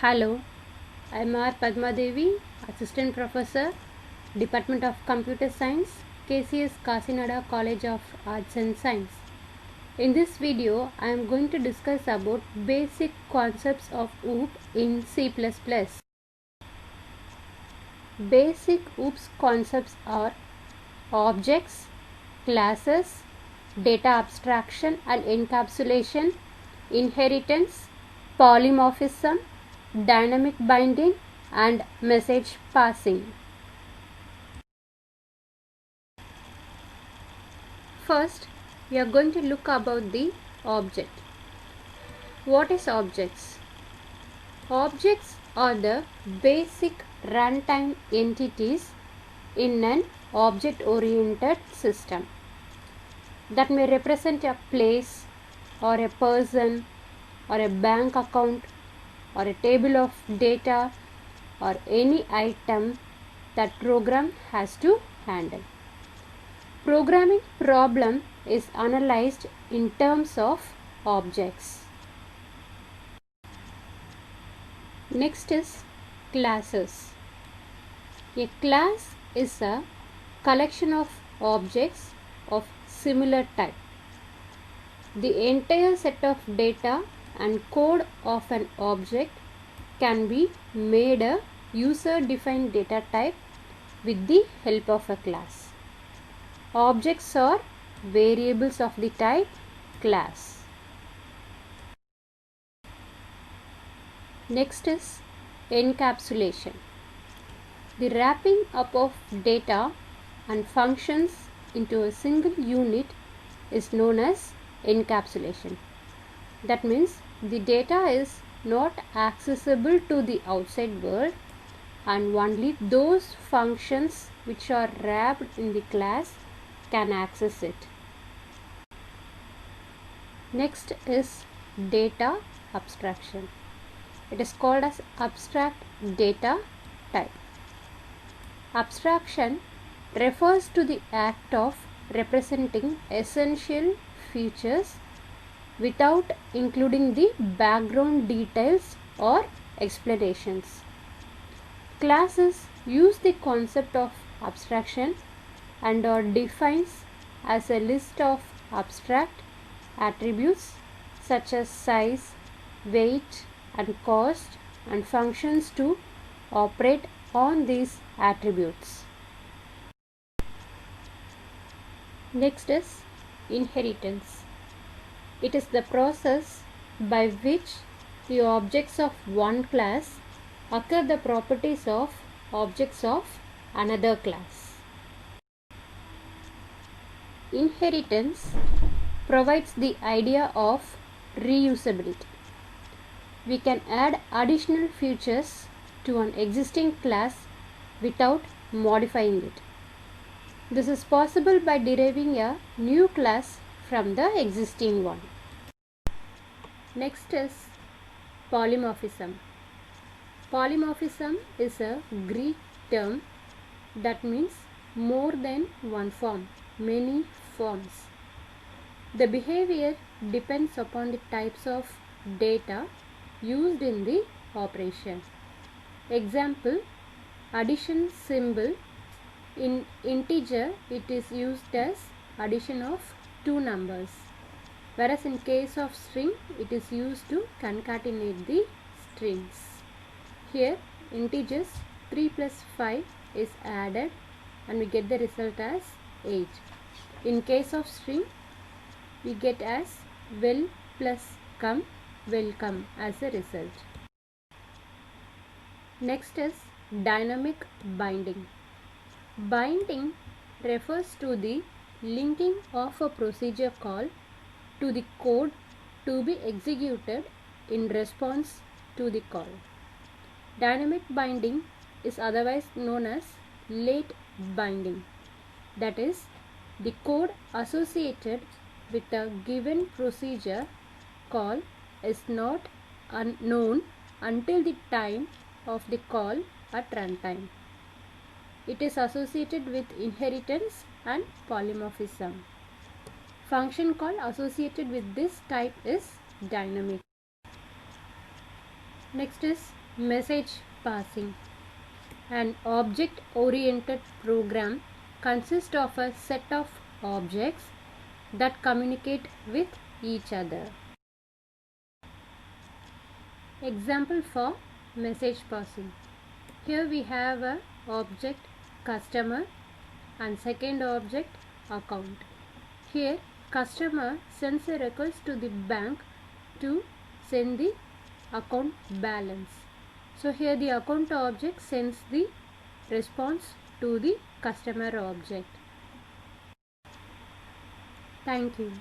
Hello, I'm R. Padma Devi, Assistant Professor, Department of Computer Science, KCS Kasinada College of Arts and Science. In this video, I am going to discuss about basic concepts of OOP in C++. Basic OOP's concepts are objects, classes, data abstraction and encapsulation, inheritance, polymorphism, dynamic binding and message passing. First, we are going to look about the object. What is objects? Objects are the basic runtime entities in an object-oriented system that may represent a place or a person or a bank account or a table of data or any item that program has to handle. Programming problem is analyzed in terms of objects. Next is classes. A class is a collection of objects of similar type. The entire set of data and code of an object can be made a user-defined data type with the help of a class. Objects are variables of the type class. Next is encapsulation. The wrapping up of data and functions into a single unit is known as encapsulation. That means the data is not accessible to the outside world and only those functions which are wrapped in the class can access it. Next is data abstraction. It is called as abstract data type. Abstraction refers to the act of representing essential features without including the background details or explanations. Classes use the concept of abstraction and are defined as a list of abstract attributes such as size, weight and cost and functions to operate on these attributes. Next is inheritance. It is the process by which the objects of one class acquire the properties of objects of another class. Inheritance provides the idea of reusability. We can add additional features to an existing class without modifying it. This is possible by deriving a new class from the existing one. Next is polymorphism. Polymorphism is a Greek term that means more than one form, many forms. The behavior depends upon the types of data used in the operation. Example, addition symbol. In integer, it is used as addition of two numbers, whereas in case of string, it is used to concatenate the strings. Here, integers 3 plus 5 is added and we get the result as 8. In case of string, we get as well plus come, welcome as a result. Next is dynamic binding. Binding refers to the linking of a procedure call to the code to be executed in response to the call. Dynamic binding is otherwise known as late binding. That is, the code associated with a given procedure call is not known until the time of the call at runtime. It is associated with inheritance and polymorphism. Function call associated with this type is dynamic. Next is Message passing. An object-oriented program consists of a set of objects that communicate with each other. Example for message passing. Here we have a object customer and second object account. Here customer sends a request to the bank to send the account balance. So here the account object sends the response to the customer object. Thank you.